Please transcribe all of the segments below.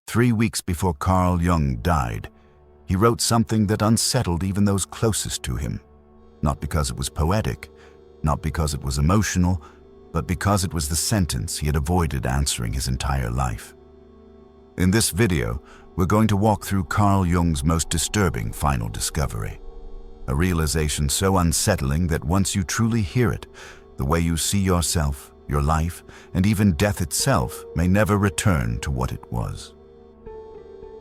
3 weeks before Carl Jung died, he wrote something that unsettled even those closest to him. Not because it was poetic, not because it was emotional, but because it was the sentence he had avoided answering his entire life. In this video, we're going to walk through Carl Jung's most disturbing final discovery. A realization so unsettling that once you truly hear it, the way you see yourself, your life, and even death itself may never return to what it was.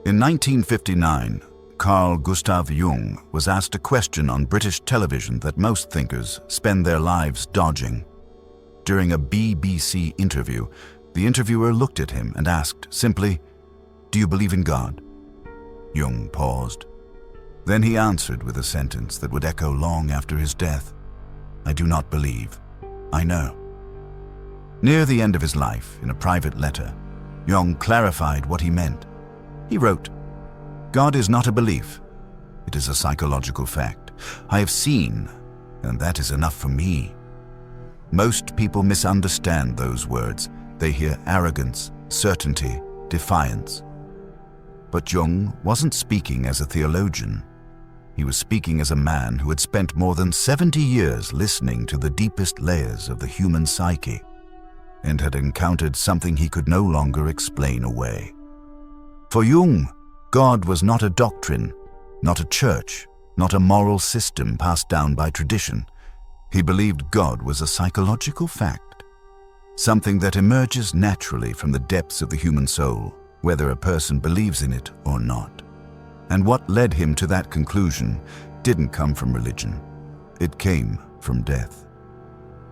In 1959, Carl Gustav Jung was asked a question on British television that most thinkers spend their lives dodging. During a BBC interview, the interviewer looked at him and asked simply, "Do you believe in God?" Jung paused. Then he answered with a sentence that would echo long after his death, "I do not believe. I know." Near the end of his life, in a private letter, Jung clarified what he meant. He wrote, "God is not a belief. It is a psychological fact. I have seen, and that is enough for me." Most people misunderstand those words. They hear arrogance, certainty, defiance. But Jung wasn't speaking as a theologian. He was speaking as a man who had spent more than 70 years listening to the deepest layers of the human psyche and had encountered something he could no longer explain away. For Jung, God was not a doctrine, not a church, not a moral system passed down by tradition. He believed God was a psychological fact, something that emerges naturally from the depths of the human soul, whether a person believes in it or not. And what led him to that conclusion didn't come from religion. It came from death.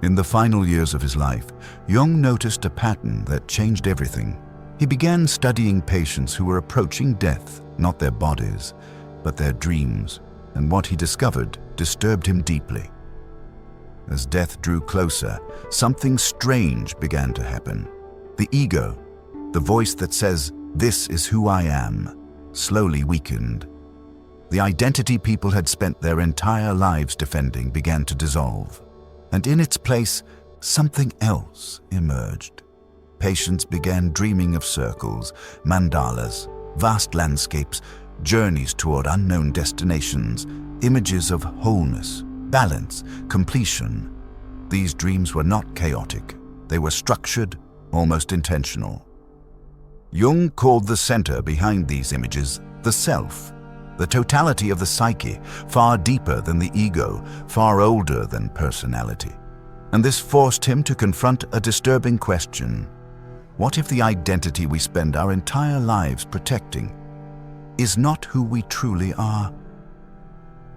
In the final years of his life, Jung noticed a pattern that changed everything. He began studying patients who were approaching death, not their bodies, but their dreams, and what he discovered disturbed him deeply. As death drew closer, something strange began to happen. The ego, the voice that says, "This is who I am," slowly weakened. The identity people had spent their entire lives defending began to dissolve, and in its place, something else emerged. Patients began dreaming of circles, mandalas, vast landscapes, journeys toward unknown destinations, images of wholeness, balance, completion. These dreams were not chaotic. They were structured, almost intentional. Jung called the center behind these images the self, the totality of the psyche, far deeper than the ego, far older than personality. And this forced him to confront a disturbing question. What if the identity we spend our entire lives protecting is not who we truly are?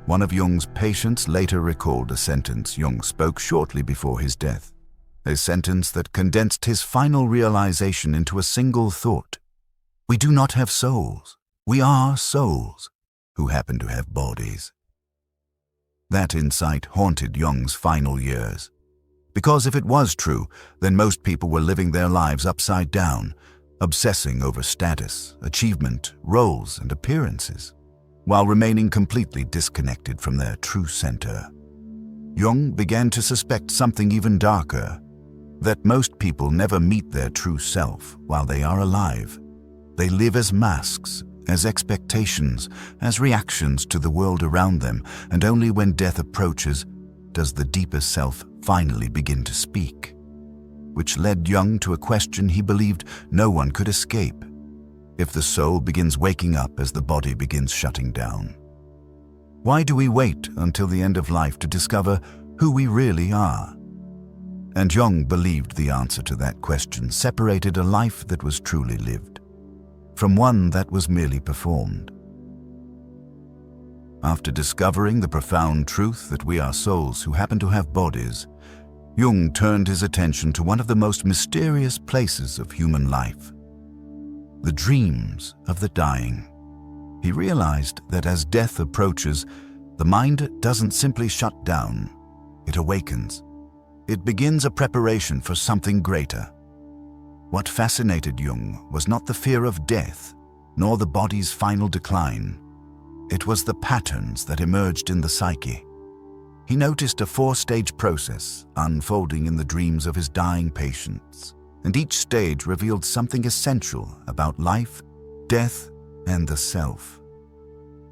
One of Jung's patients later recalled a sentence Jung spoke shortly before his death, a sentence that condensed his final realization into a single thought. "We do not have souls. We are souls who happen to have bodies." That insight haunted Jung's final years. Because if it was true, then most people were living their lives upside down, obsessing over status, achievement, roles, and appearances, while remaining completely disconnected from their true center. Jung began to suspect something even darker, that most people never meet their true self while they are alive. They live as masks, as expectations, as reactions to the world around them, and only when death approaches does the deeper self finally begin to speak, which led Jung to a question he believed no one could escape. If the soul begins waking up as the body begins shutting down, why do we wait until the end of life to discover who we really are? And Jung believed the answer to that question separated a life that was truly lived from one that was merely performed. After discovering the profound truth that we are souls who happen to have bodies, Jung turned his attention to one of the most mysterious places of human life, the dreams of the dying. He realized that as death approaches, the mind doesn't simply shut down, it awakens. It begins a preparation for something greater. What fascinated Jung was not the fear of death, nor the body's final decline. It was the patterns that emerged in the psyche. He noticed a 4-stage process unfolding in the dreams of his dying patients, and each stage revealed something essential about life, Death and the Self.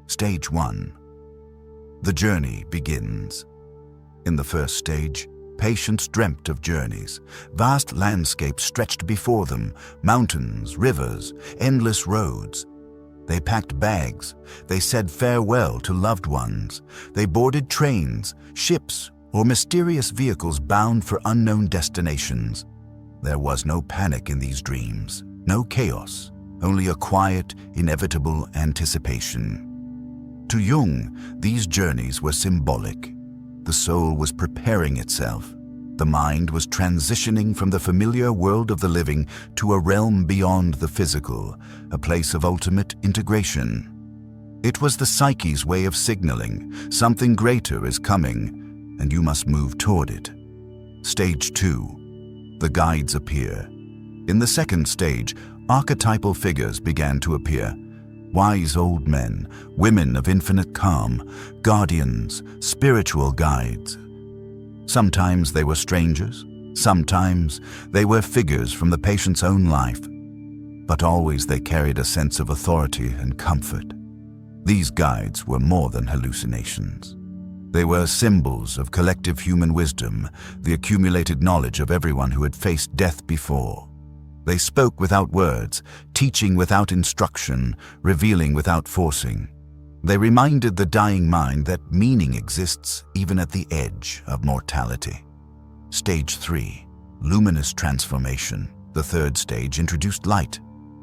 Stage 1. The journey begins. In the first stage, patients dreamt of journeys. Vast landscapes stretched before them, mountains, rivers, endless roads. They packed bags. They said farewell to loved ones. They boarded trains, ships, or mysterious vehicles bound for unknown destinations. There was no panic in these dreams, no chaos, only a quiet, inevitable anticipation. To Jung, these journeys were symbolic. The soul was preparing itself. The mind was transitioning from the familiar world of the living to a realm beyond the physical, a place of ultimate integration. It was the psyche's way of signaling something greater is coming, and you must move toward it. Stage 2. The guides appear. In the second stage, archetypal figures began to appear. Wise old men, women of infinite calm, guardians, spiritual guides. Sometimes they were strangers, sometimes they were figures from the patient's own life, but always they carried a sense of authority and comfort. These guides were more than hallucinations. They were symbols of collective human wisdom, the accumulated knowledge of everyone who had faced death before. They spoke without words, teaching without instruction, revealing without forcing. They reminded the dying mind that meaning exists even at the edge of mortality. Stage 3. Luminous transformation. The third stage introduced light,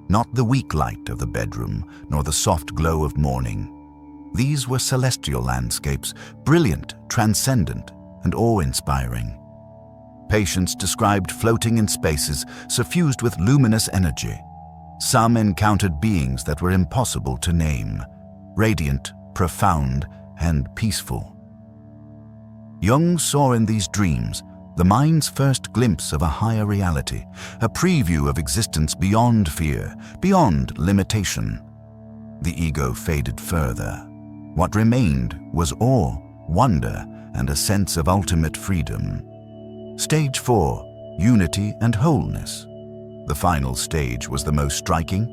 not the weak light of the bedroom, nor the soft glow of morning. These were celestial landscapes, brilliant, transcendent, and awe-inspiring. Patients described floating in spaces suffused with luminous energy. Some encountered beings that were impossible to name, radiant, profound, and peaceful. Jung saw in these dreams the mind's first glimpse of a higher reality, a preview of existence beyond fear, beyond limitation. The ego faded further. What remained was awe, wonder, and a sense of ultimate freedom. Stage 4. Unity and wholeness. The final stage was the most striking.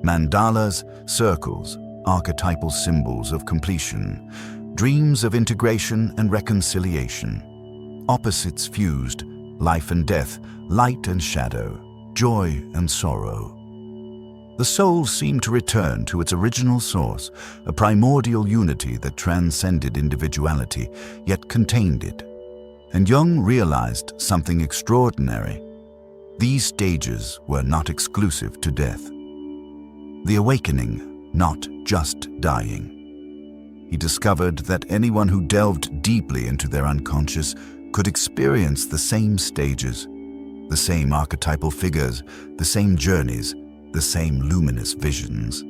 Mandalas, circles, archetypal symbols of completion, dreams of integration and reconciliation. Opposites fused, life and death, light and shadow, joy and sorrow. The soul seemed to return to its original source, a primordial unity that transcended individuality, yet contained it. And Jung realized something extraordinary. These stages were not exclusive to death. The awakening, not just dying. He discovered that anyone who delved deeply into their unconscious could experience the same stages, the same archetypal figures, the same journeys, the same luminous visions.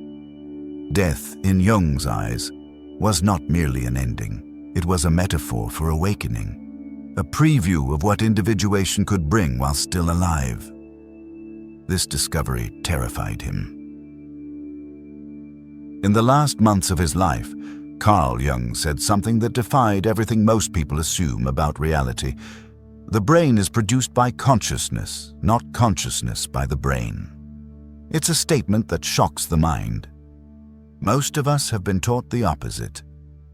Death, in Jung's eyes, was not merely an ending. It was a metaphor for awakening. A preview of what individuation could bring while still alive. This discovery terrified him. In the last months of his life, Carl Jung said something that defied everything most people assume about reality. The brain is produced by consciousness, not consciousness by the brain. It's a statement that shocks the mind. Most of us have been taught the opposite,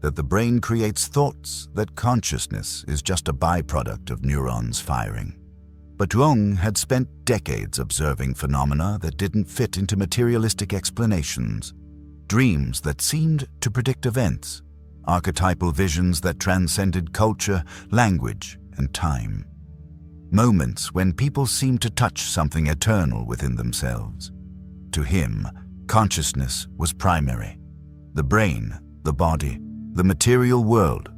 that the brain creates thoughts, that consciousness is just a byproduct of neurons firing. But Jung had spent decades observing phenomena that didn't fit into materialistic explanations, dreams that seemed to predict events, archetypal visions that transcended culture, language, and time. Moments when people seemed to touch something eternal within themselves. To him, consciousness was primary. The brain, the body, the material world,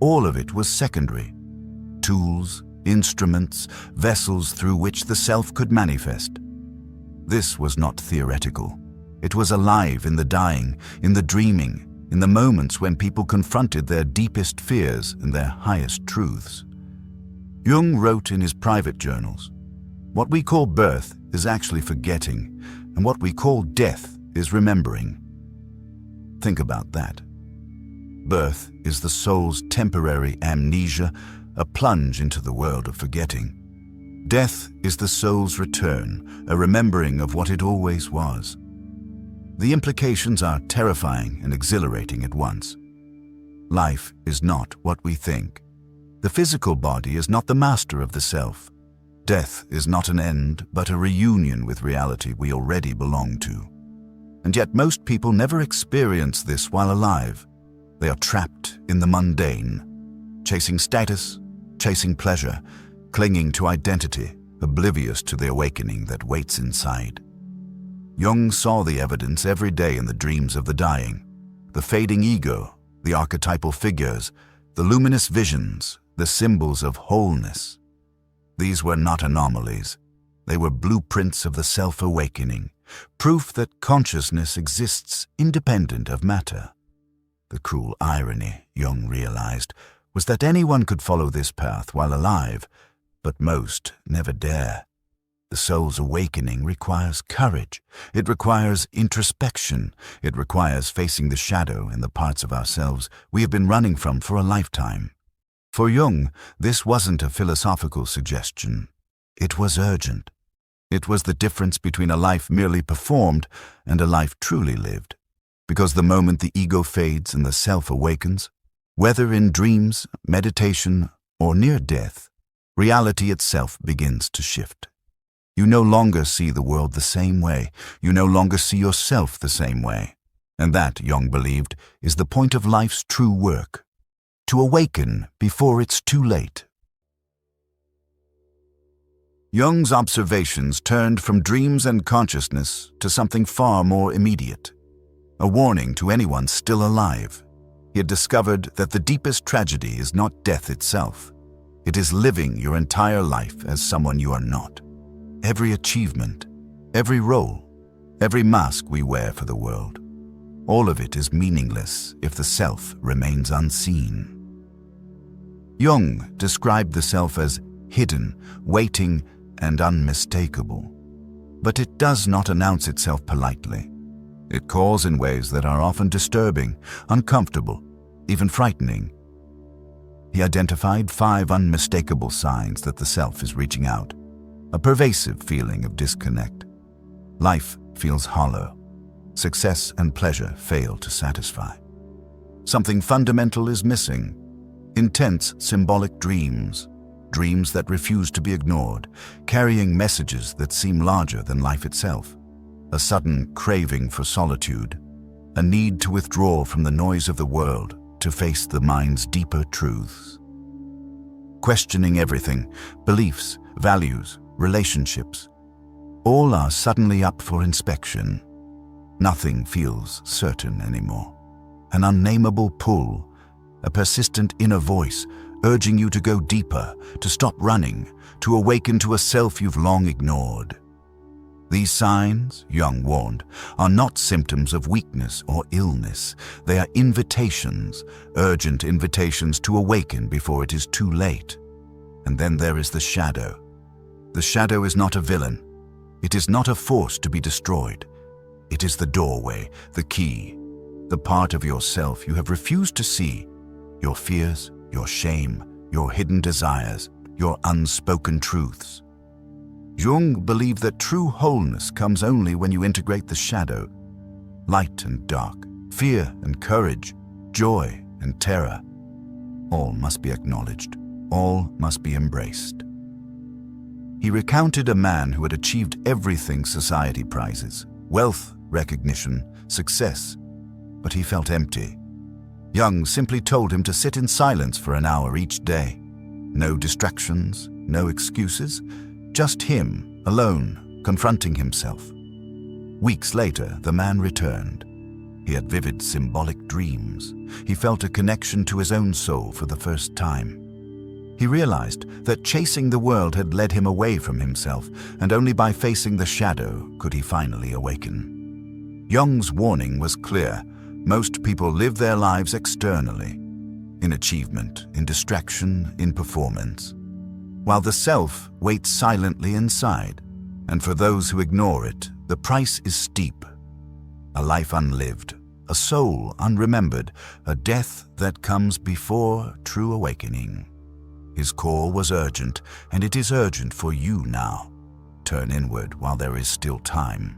all of it was secondary. Tools, instruments, vessels through which the self could manifest. This was not theoretical. It was alive in the dying, in the dreaming, in the moments when people confronted their deepest fears and their highest truths. Jung wrote in his private journals, "What we call birth is actually forgetting, and what we call death is remembering." Think about that. Birth is the soul's temporary amnesia, a plunge into the world of forgetting. Death is the soul's return, a remembering of what it always was. The implications are terrifying and exhilarating at once. Life is not what we think. The physical body is not the master of the self. Death is not an end, but a reunion with reality we already belong to. And yet most people never experience this while alive. They are trapped in the mundane, chasing status, chasing pleasure, clinging to identity, oblivious to the awakening that waits inside. Jung saw the evidence every day in the dreams of the dying, the fading ego, the archetypal figures, the luminous visions, the symbols of wholeness. These were not anomalies. They were blueprints of the self-awakening, proof that consciousness exists independent of matter. The cruel irony, Jung realized, was that anyone could follow this path while alive, but most never dare. The soul's awakening requires courage. It requires introspection. It requires facing the shadow in the parts of ourselves we have been running from for a lifetime. For Jung, this wasn't a philosophical suggestion. It was urgent. It was the difference between a life merely performed and a life truly lived. Because the moment the ego fades and the self awakens, whether in dreams, meditation, or near death, reality itself begins to shift. You no longer see the world the same way. You no longer see yourself the same way. And that, Jung believed, is the point of life's true work. To awaken before it's too late. Jung's observations turned from dreams and consciousness to something far more immediate. A warning to anyone still alive. He had discovered that the deepest tragedy is not death itself. It is living your entire life as someone you are not. Every achievement, every role, every mask we wear for the world, all of it is meaningless if the self remains unseen. Jung described the self as hidden, waiting, and unmistakable. But it does not announce itself politely. It calls in ways that are often disturbing, uncomfortable, even frightening. He identified 5 unmistakable signs that the self is reaching out. A pervasive feeling of disconnect. Life feels hollow. Success and pleasure fail to satisfy. Something fundamental is missing. Intense symbolic dreams. Dreams that refuse to be ignored, carrying messages that seem larger than life itself. A sudden craving for solitude. A need to withdraw from the noise of the world to face the mind's deeper truths. Questioning everything, beliefs, values, relationships, all are suddenly up for inspection. Nothing feels certain anymore. An unnameable pull, a persistent inner voice urging you to go deeper, to stop running, to awaken to a self you've long ignored. These signs, Jung warned, are not symptoms of weakness or illness. They are invitations, urgent invitations to awaken before it is too late. And then there is the shadow. The shadow is not a villain. It is not a force to be destroyed. It is the doorway, the key, the part of yourself you have refused to see, your fears, your shame, your hidden desires, your unspoken truths. Jung believed that true wholeness comes only when you integrate the shadow, light and dark, fear and courage, joy and terror. All must be acknowledged. All must be embraced. He recounted a man who had achieved everything society prizes, wealth, recognition, success, but he felt empty. Jung simply told him to sit in silence for an hour each day. No distractions, no excuses, just him, alone, confronting himself. Weeks later, the man returned. He had vivid symbolic dreams. He felt a connection to his own soul for the first time. He realized that chasing the world had led him away from himself, and only by facing the shadow could he finally awaken. Jung's warning was clear. Most people live their lives externally, in achievement, in distraction, in performance, while the self waits silently inside, and for those who ignore it, the price is steep. A life unlived, a soul unremembered, a death that comes before true awakening. His call was urgent, and it is urgent for you now. Turn inward while there is still time.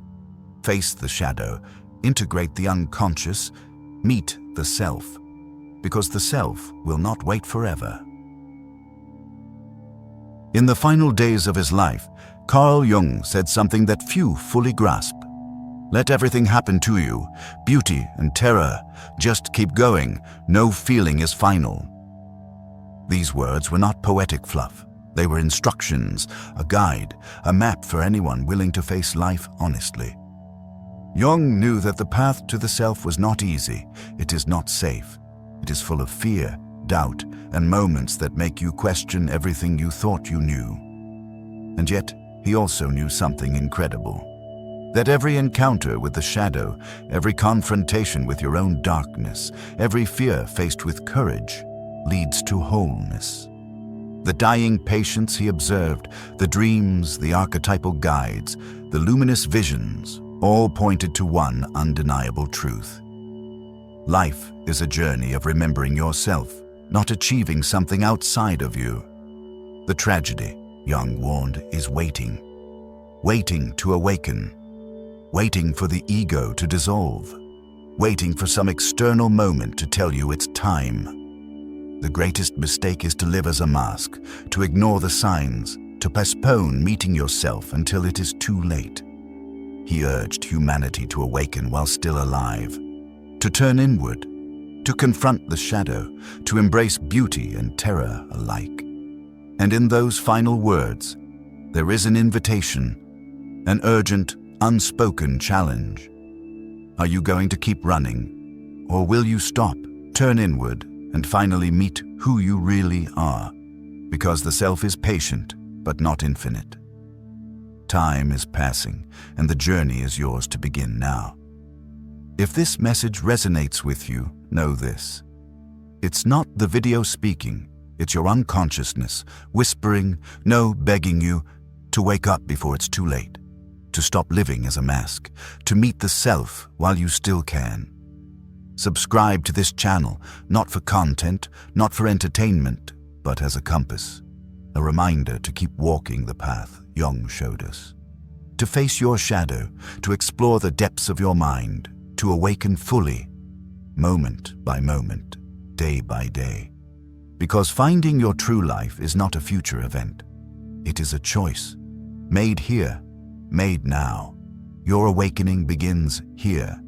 Face the shadow, integrate the unconscious, meet the self, because the self will not wait forever. In the final days of his life, Carl Jung said something that few fully grasp. Let everything happen to you, beauty and terror, just keep going, no feeling is final. These words were not poetic fluff. They were instructions, a guide, a map for anyone willing to face life honestly. Jung knew that the path to the self was not easy. It is not safe. It is full of fear, doubt, and moments that make you question everything you thought you knew. And yet, he also knew something incredible. That every encounter with the shadow, every confrontation with your own darkness, every fear faced with courage, leads to wholeness. The dying patients he observed, the dreams, the archetypal guides, the luminous visions, all pointed to one undeniable truth. Life is a journey of remembering yourself, not achieving something outside of you. The tragedy, Jung warned, is waiting. Waiting to awaken. Waiting for the ego to dissolve. Waiting for some external moment to tell you it's time. The greatest mistake is to live as a mask, to ignore the signs, to postpone meeting yourself until it is too late. He urged humanity to awaken while still alive, to turn inward, to confront the shadow, to embrace beauty and terror alike. And in those final words, there is an invitation, an urgent, unspoken challenge. Are you going to keep running, or will you stop, turn inward, and finally meet who you really are? Because the self is patient, but not infinite. Time is passing, and the journey is yours to begin now. If this message resonates with you, know this. It's not the video speaking, it's your unconsciousness, whispering, no, begging you, to wake up before it's too late, to stop living as a mask, to meet the self while you still can. Subscribe to this channel, not for content, not for entertainment, but as a compass, a reminder to keep walking the path Jung showed us. To face your shadow, to explore the depths of your mind, to awaken fully, moment by moment, day by day. Because finding your true life is not a future event. It is a choice, made here, made now. Your awakening begins here,